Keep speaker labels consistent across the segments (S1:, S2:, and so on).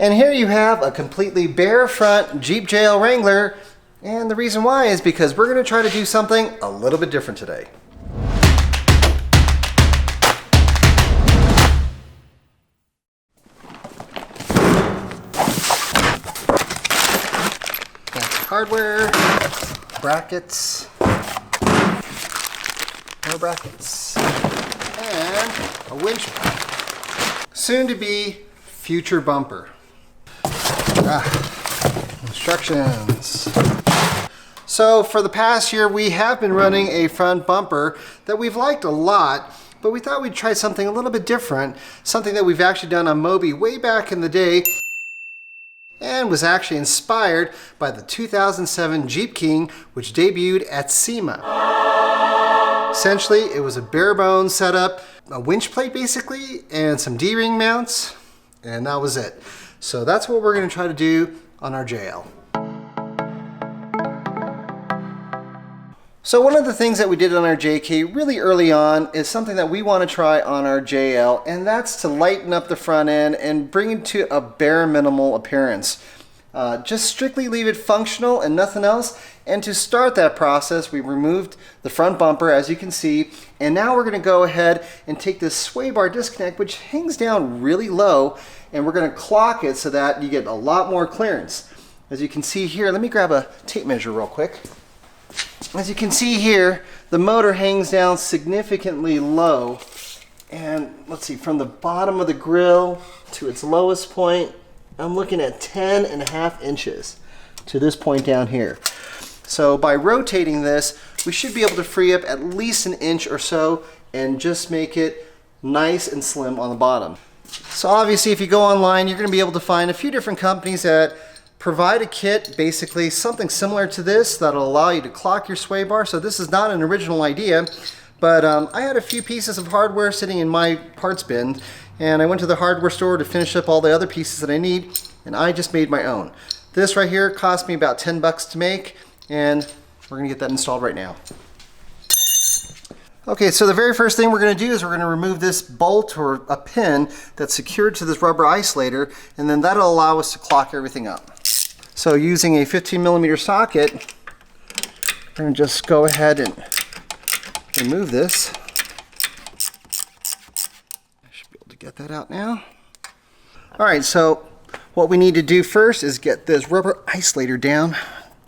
S1: And here you have a completely bare front Jeep JL Wrangler, and the reason why is because we're going to try to do something a little bit different today. Hardware, brackets, more brackets, and a winch, soon to be future bumper. Instructions. So for the past year we have been running a front bumper that we've liked a lot, but we thought we'd try something a little bit different, something that we've actually done on Moby way back in the day, and was actually inspired by the 2007 Jeep King, which debuted at SEMA. Essentially, it was a bare bones setup, a winch plate basically, and some D-ring mounts, and that was it. So that's what we're going to try to do on our JL. So one of the things that we did on our JK really early on is something that we want to try on our JL, and that's to lighten up the front end and bring it to a bare minimal appearance. Just strictly leave it functional and nothing else. And to start that process, we removed the front bumper, as you can see, and now we're going to go ahead and take this sway bar disconnect, which hangs down really low, and we're going to clock it so that you get a lot more clearance. As you can see here, let me grab a tape measure real quick. As you can see here, the motor hangs down significantly low, and let's see, from the bottom of the grill to its lowest point, I'm looking at 10.5 inches to this point down here. So by rotating this, we should be able to free up at least an inch or so and just make it nice and slim on the bottom. So obviously if you go online, you're going to be able to find a few different companies that provide a kit, basically something similar to this, that'll allow you to clock your sway bar. So this is not an original idea, but I had a few pieces of hardware sitting in my parts bin, and I went to the hardware store to finish up all the other pieces that I need, and I just made my own. This right here cost me about 10 bucks to make, and we're gonna get that installed right now. Okay, so the very first thing we're going to do is we're going to remove this bolt or a pin that's secured to this rubber isolator, and then that'll allow us to clock everything up. So using a 15mm socket, we're going to just go ahead and remove this. I should be able to get that out now. Alright, so what we need to do first is get this rubber isolator down.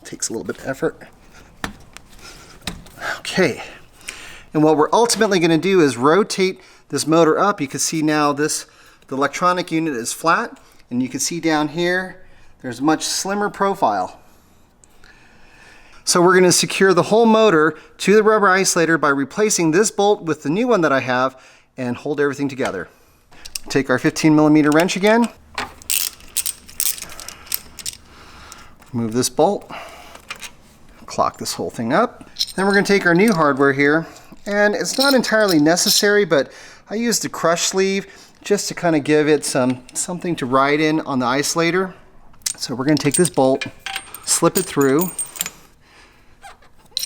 S1: It takes a little bit of effort. Okay. And what we're ultimately going to do is rotate this motor up. You can see now the electronic unit is flat, and you can see down here there's a much slimmer profile. So we're going to secure the whole motor to the rubber isolator by replacing this bolt with the new one that I have and hold everything together. Take our 15mm wrench again, remove this bolt, clock this whole thing up. Then we're going to take our new hardware here, and it's not entirely necessary, but I used the crush sleeve just to kind of give it something to ride in on the isolator. So we're going to take this bolt, slip it through,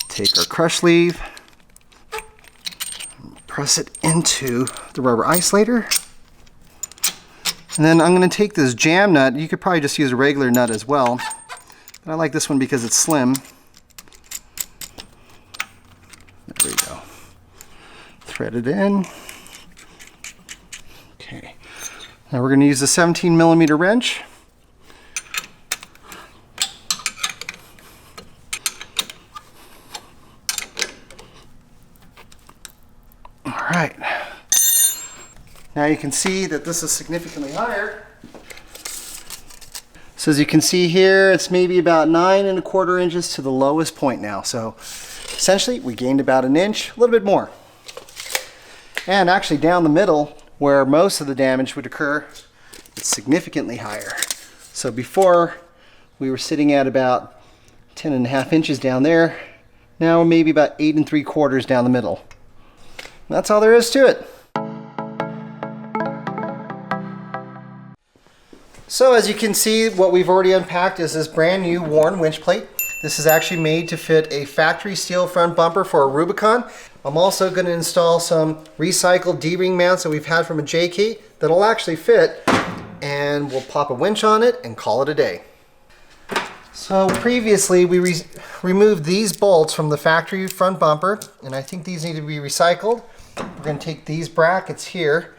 S1: take our crush sleeve, press it into the rubber isolator, and then I'm going to take this jam nut. You could probably just use a regular nut as well, but I like this one because it's slim. There we go. Thread it in. Okay. Now we're going to use the 17mm wrench. All right. Now you can see that this is significantly higher. So as you can see here, it's maybe about 9.25 inches to the lowest point now. So essentially, we gained about an inch, a little bit more. And actually down the middle, where most of the damage would occur, it's significantly higher. So before, we were sitting at about 10.5 inches down there. Now we're maybe about 8.75 down the middle. And that's all there is to it. So as you can see, what we've already unpacked is this brand new worn winch plate. This is actually made to fit a factory steel front bumper for a Rubicon. I'm also going to install some recycled D-ring mounts that we've had from a JK that'll actually fit. and we'll pop a winch on it and call it a day. So previously we removed these bolts from the factory front bumper, and I think these need to be recycled. We're going to take these brackets here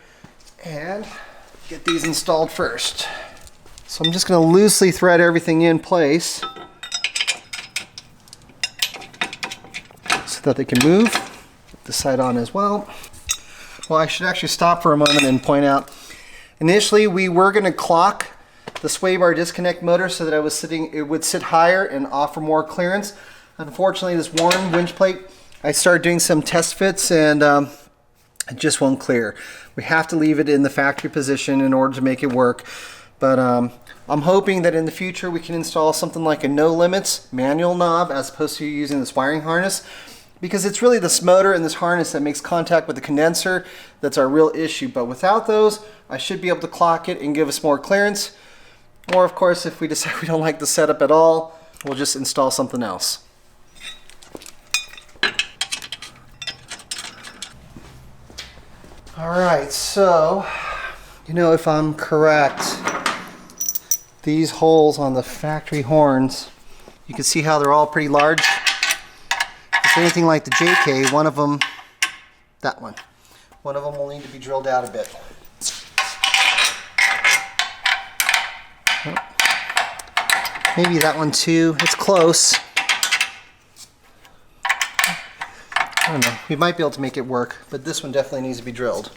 S1: and get these installed first. So I'm just going to loosely thread everything in place so that they can move. Put this side on as well. Well, I should actually stop for a moment and point out, initially we were going to clock the sway bar disconnect motor so that it would sit higher and offer more clearance. Unfortunately, this worn winch plate, I started doing some test fits and it just won't clear. We have to leave it in the factory position in order to make it work. But I'm hoping that in the future we can install something like a no limits manual knob as opposed to using this wiring harness, because it's really this motor and this harness that makes contact with the condenser that's our real issue. But without those, I should be able to clock it and give us more clearance. Or of course, if we decide we don't like the setup at all, we'll just install something else. Alright, so, if I'm correct, these holes on the factory horns, you can see how they're all pretty large. If anything like the JK, one of them will need to be drilled out a bit. Maybe that one too. It's close. I don't know. We might be able to make it work, but this one definitely needs to be drilled.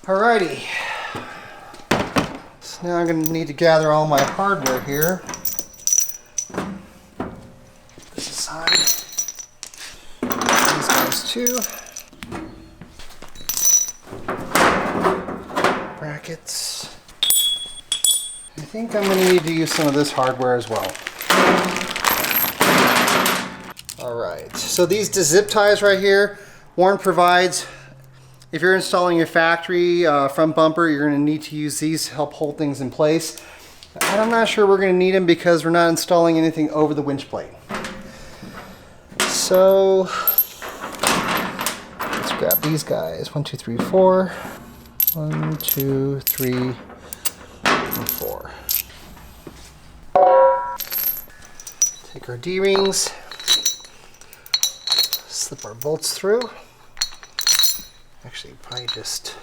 S1: Alrighty, so now I'm going to need to gather all my hardware here. This aside, these guys too. Brackets. I think I'm going to need to use some of this hardware as well. Alright, so these zip ties right here, Warren provides. If you're installing a factory front bumper, you're going to need to use these to help hold things in place. And I'm not sure we're going to need them because we're not installing anything over the winch plate. So let's grab these guys. 1, 2, 3, 4. 1, 2, 3, and 4. Take our D-rings, slip our bolts through. Actually, probably just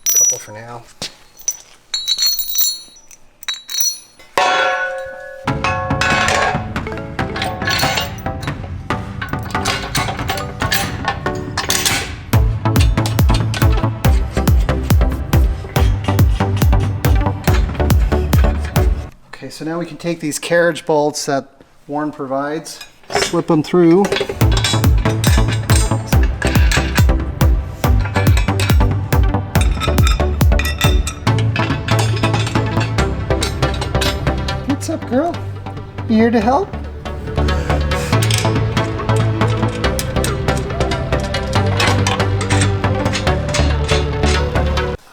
S1: a couple for now. Okay, so now we can take these carriage bolts that Warren provides, slip them through. What's up, girl? You here to help?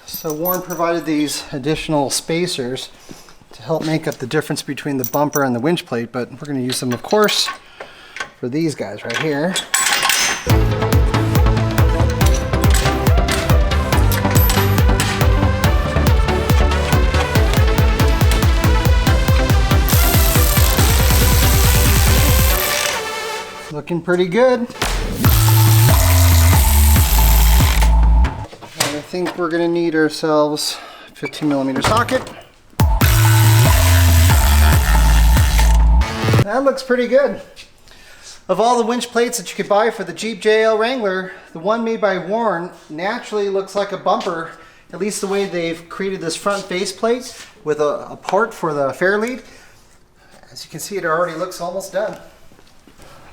S1: So Warren provided these additional spacers to help make up the difference between the bumper and the winch plate, but we're going to use them, of course, for these guys right here. Looking pretty good. And I think we're going to need ourselves a 15mm socket. That looks pretty good. Of all the winch plates that you could buy for the Jeep JL Wrangler, the one made by Warren naturally looks like a bumper, at least the way they've created this front face plate with a port for the fair lead. As you can see, it already looks almost done.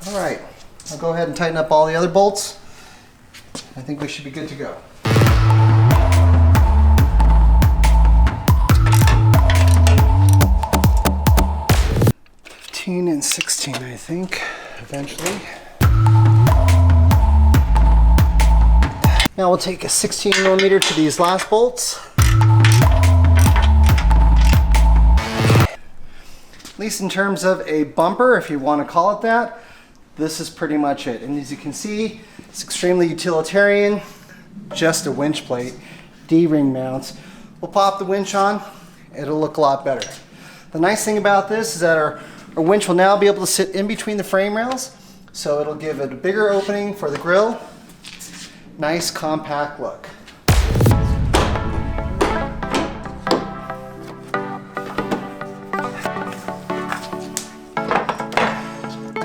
S1: Alright, I'll go ahead and tighten up all the other bolts. I think we should be good to go. And 16, I think, eventually. Now we'll take a 16mm to these last bolts. At least in terms of a bumper, if you want to call it that, this is pretty much it. And as you can see, it's extremely utilitarian, just a winch plate, D-ring mounts. We'll pop the winch on, it'll look a lot better. The nice thing about this is that our winch will now be able to sit in between the frame rails, so it'll give it a bigger opening for the grill. Nice compact look.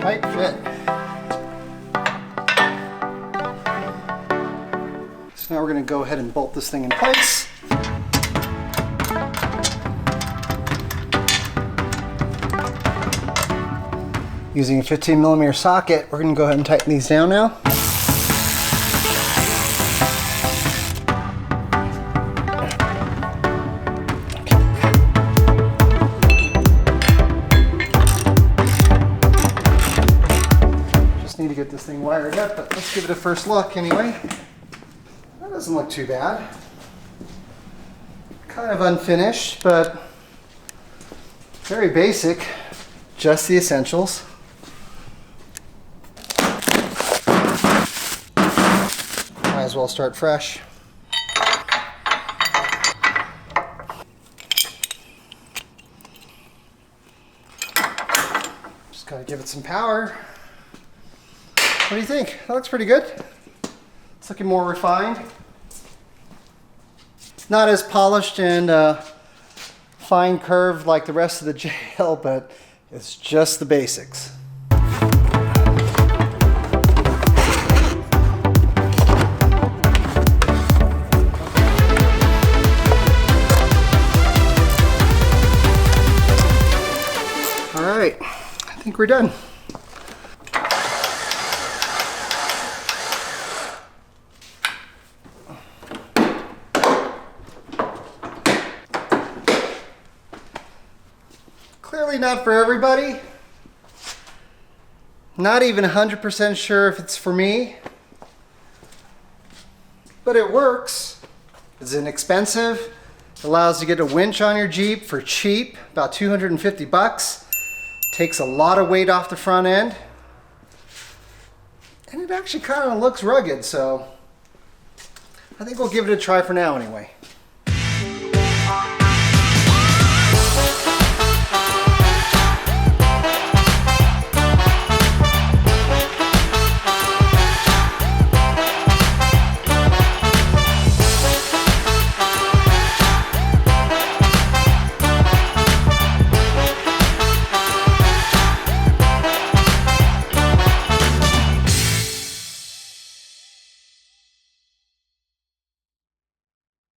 S1: Tight fit. So now we're going to go ahead and bolt this thing in place. Using a 15mm socket, we're going to go ahead and tighten these down now. Need to get this thing wired up, but let's give it a first look anyway. That doesn't look too bad. Kind of unfinished, but very basic. Just the essentials. Might as well start fresh. Just gotta give it some power. What do you think? That looks pretty good. It's looking more refined. Not as polished and fine curved like the rest of the JL, but it's just the basics. All right, I think we're done. Clearly not for everybody. Not even 100% sure if it's for me. But it works. It's inexpensive. It allows you to get a winch on your Jeep for cheap, about 250 bucks. Takes a lot of weight off the front end. And it actually kind of looks rugged, so I think we'll give it a try for now anyway.